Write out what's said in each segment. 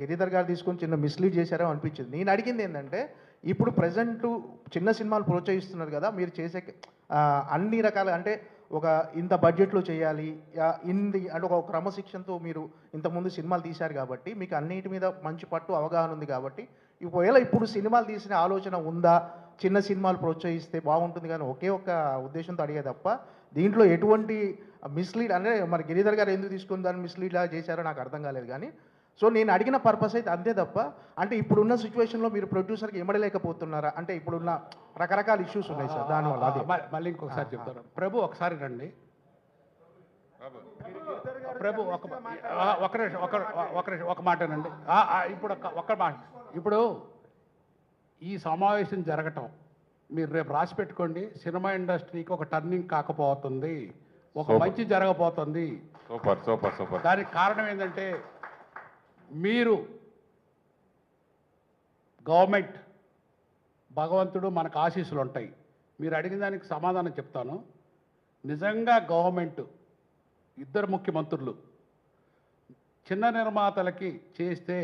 గిరిధర్ గారు తీసుకొని చిన్న మిస్లీడ్ చేశారో అనిపించింది. నేను అడిగింది ఏంటంటే, ఇప్పుడు ప్రెజెంట్ చిన్న సినిమాలు ప్రోత్సహిస్తున్నారు కదా, మీరు చేసే అన్ని రకాల అంటే ఒక ఇంత బడ్జెట్లో చేయాలి, ఇన్ని అంటే ఒక క్రమశిక్షణతో మీరు ఇంతకుముందు సినిమాలు తీశారు కాబట్టి మీకు అన్నిటి మీద మంచి పట్టు అవగాహన ఉంది కాబట్టి, ఒకవేళ ఇప్పుడు సినిమాలు తీసిన ఆలోచన ఉందా, చిన్న సినిమాలు ప్రోత్సహిస్తే బాగుంటుంది కానీ ఒకే ఒక్క ఉద్దేశంతో అడిగే తప్ప దీంట్లో ఎటువంటి మిస్లీడ్ అంటే మరి గిరిధర్ గారు ఎందుకు తీసుకుని దాన్ని మిస్లీడ్ లాగా చేశారో నాకు అర్థం కాలేదు. కానీ సో నేను అడిగిన పర్పస్ అయితే అంతే తప్ప, అంటే ఇప్పుడున్న సిచ్యువేషన్లో మీరు ప్రొడ్యూసర్కి ఇమ్మడలేకపోతున్నారా అంటే ఇప్పుడున్న రకరకాల ఇష్యూస్ ఉన్నాయి సార్ దానివల్ల. అది మళ్ళీ ఇంకొకసారి చెప్తాను. ప్రభు ఒకసారి రండి. ప్రభు ఒక మాటనండి. ఇప్పుడు ఒక మాట. ఇప్పుడు ఈ సమావేశం జరగటం మీరు రేపు రాసి పెట్టుకోండి. సినిమా ఇండస్ట్రీకి ఒక టర్నింగ్ కాకపోతుంది, ఒక మంచి జరగబోతుంది. Super super super. దానికి కారణం ఏంటంటే మీరు గవర్నమెంట్, భగవంతుడు మనకు ఆశీస్సులు ఉంటాయి. మీరు అడిగిన దానికి సమాధానం చెప్తాను. నిజంగా గవర్నమెంట్ ఇద్దరు ముఖ్యమంత్రులు చిన్న నిర్మాతలకి చేస్తే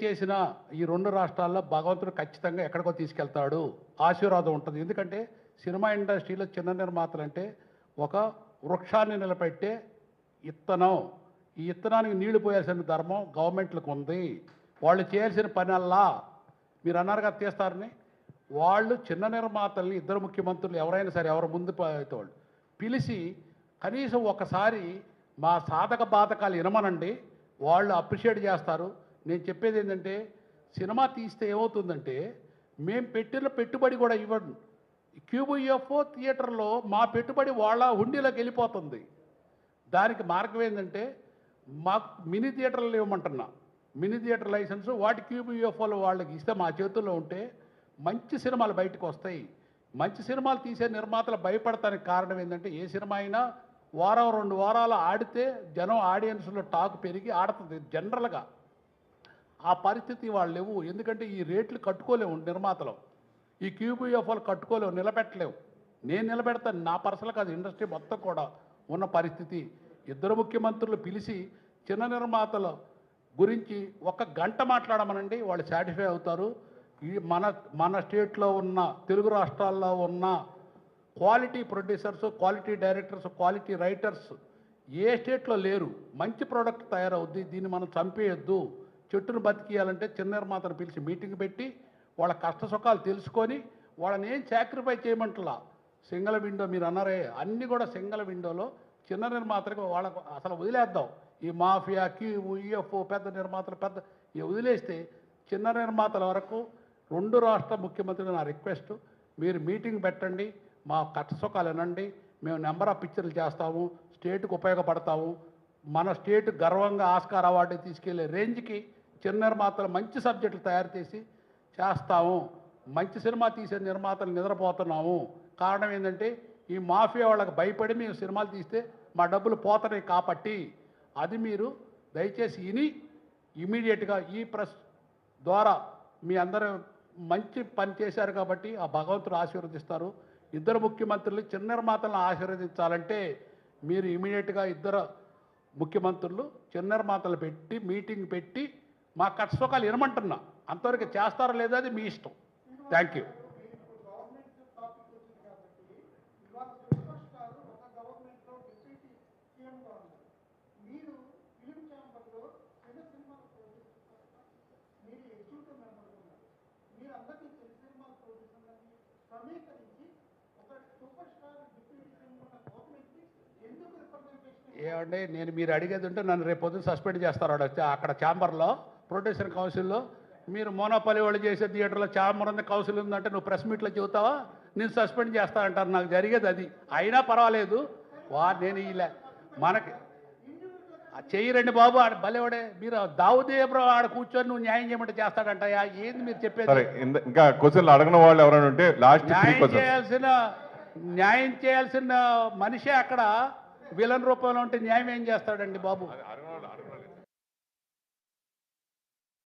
చేసినా ఈ రెండు రాష్ట్రాల్లో భగవంతుడు ఖచ్చితంగా ఎక్కడికో తీసుకెళ్తాడు, ఆశీర్వాదం ఉంటుంది. ఎందుకంటే సినిమా ఇండస్ట్రీలో చిన్న నిర్మాతలు అంటే ఒక వృక్షాన్ని నిలబెట్టే ఇత్తనం. ఈ ఇత్తనానికి నీళ్లు పోయాల్సిన ధర్మం గవర్నమెంట్లకు ఉంది. వాళ్ళు చేయాల్సిన పనల్లా మీరు అన్నారు కదా తీస్తారని, వాళ్ళు చిన్న నిర్మాతల్ని ఇద్దరు ముఖ్యమంత్రులు ఎవరైనా సరే ఎవరు ముందు అయితే వాళ్ళు పిలిచి కనీసం ఒకసారి మా సాధక బాధకాలు వినమనండి, వాళ్ళు అప్రిషియేట్ చేస్తారు. నేను చెప్పేది ఏంటంటే సినిమా తీస్తే ఏమవుతుందంటే మేము పెట్టిన పెట్టుబడి కూడా ఇవ్వండి. క్యూబీఎఫ్ఓ థియేటర్లో మా పెట్టుబడి వాళ్ళ హుండీలోకి వెళ్ళిపోతుంది. దానికి మార్గం ఏంటంటే మాకు మినీ థియేటర్లు ఇవ్వమంటున్నా. మినీ థియేటర్ లైసెన్స్ వాటి క్యూబీఎఫ్ఓలు వాళ్ళకి ఇస్తే మా చేతుల్లో ఉంటే మంచి సినిమాలు బయటకు వస్తాయి. మంచి సినిమాలు తీసే నిర్మాతలు భయపడటానికి కారణం ఏంటంటే ఏ సినిమా అయినా వారం 2 వారాలు ఆడితే జనం ఆడియన్స్లో టాక్ పెరిగి ఆడుతుంది. జనరల్గా ఆ పరిస్థితి వాళ్ళు లేవు. ఎందుకంటే ఈ రేట్లు కట్టుకోలేము నిర్మాతలు, ఈ క్యూబీఎఫ్ఓలు కట్టుకోలేవు, నిలబెట్టలేవు. నేను నిలబెడతాను, నా పర్సనల్ కాదు, ఇండస్ట్రీ మొత్తం కూడా ఉన్న పరిస్థితి. ఇద్దరు ముఖ్యమంత్రులు పిలిచి చిన్న నిర్మాతల గురించి 1 గంట మాట్లాడమనండి, వాళ్ళు సాటిస్ఫై అవుతారు. ఈ మన స్టేట్లో ఉన్న తెలుగు రాష్ట్రాల్లో ఉన్న quality producers, quality directors, quality writers ఏ స్టేట్లో లేరు. మంచి ప్రోడక్ట్ తయారవుద్ది. దీన్ని మనం చంపేయొద్దు. చెట్టును బతికియాలంటే చిన్న నిర్మాతను పిలిచి మీటింగ్ పెట్టి వాళ్ళ కష్ట సుఖాలు తెలుసుకొని వాళ్ళని ఏం సాక్రిఫై చేయమంటలా. సింగిల్ విండో మీరు అన్నారే, అన్నీ కూడా సింగిల్ విండోలో చిన్న నిర్మాతలకు వాళ్ళకు అసలు వదిలేద్దాం. ఈ మాఫియా, క్యూఈఎఫ్ఓ పెద్ద నిర్మాతలు పెద్ద వదిలేస్తే చిన్న నిర్మాతల వరకు 2 రాష్ట్ర ముఖ్యమంత్రులు నా రిక్వెస్ట్, మీరు మీటింగ్ పెట్టండి, మా కష్ట సుఖాలు వినండి, మేము నెంబర్ ఆఫ్ పిక్చర్లు చేస్తాము, స్టేట్కి ఉపయోగపడతాము, మన స్టేట్ గర్వంగా ఆస్కార్ అవార్డు తీసుకెళ్లే రేంజ్కి చిన్న నిర్మాతలు మంచి సబ్జెక్టులు తయారు చేసి చేస్తాము. మంచి సినిమా తీసే నిర్మాతలు నిద్రపోతున్నాము. కారణం ఏంటంటే ఈ మాఫియా వాళ్ళకి భయపడి మేము సినిమాలు తీస్తే మా డబ్బులు పోతున్నాయి కాబట్టి అది మీరు దయచేసి విని ఇమీడియట్గా ఈ ప్రెస్ ద్వారా మీ అందరూ మంచి పని చేశారు కాబట్టి ఆ భగవంతుడు ఆశీర్వదిస్తారు. ఇద్దరు ముఖ్యమంత్రులు చిన్న నిర్మాతలను ఆశీర్వదించాలంటే మీరు ఇమీడియట్గా ఇద్దరు ముఖ్యమంత్రులు చిన్న నిర్మాతలు పెట్టి మీటింగ్ పెట్టి మా కష్ట సుఖాలు వినమంటున్నా. అంతవరకు చేస్తారో లేదో అది మీ ఇష్టం. Thank you. ఏమండి నేను మీరు అడిగేది ఉంటే నన్ను రేపు పొద్దున్న సస్పెండ్ చేస్తారు. అక్కడ ఛాంబర్లో ప్రొడ్యూసర్ కౌన్సిల్లో మీరు మోనోపల్లి వాళ్ళు చేసే థియేటర్లో ఛాంబర్ ఉంది, కౌన్సిల్ ఉందంటే నువ్వు ప్రెస్ మీట్లో చెబుతావా, నేను సస్పెండ్ చేస్తా అంటారు. నాకు జరిగేది అది. అయినా పర్వాలేదు, నేను ఇలా మనకి చెయ్యరండి బాబు, ఆడ భలేవాడే. మీరు దావుదేబ్రావు ఆడ కూర్చొని నువ్వు న్యాయం చేయమంటే చేస్తాడంటయా? ఏంది మీరు చెప్పేది? ఇంకా క్వశ్చన్లు అడగని వాళ్ళు ఎవరైనా ఉంటే లాస్ట్ న్యాయం చేయాల్సిన మనిషే అక్కడ విలన్ రూపంలో ఉంటే న్యాయం ఏం చేస్తాడండి బాబు?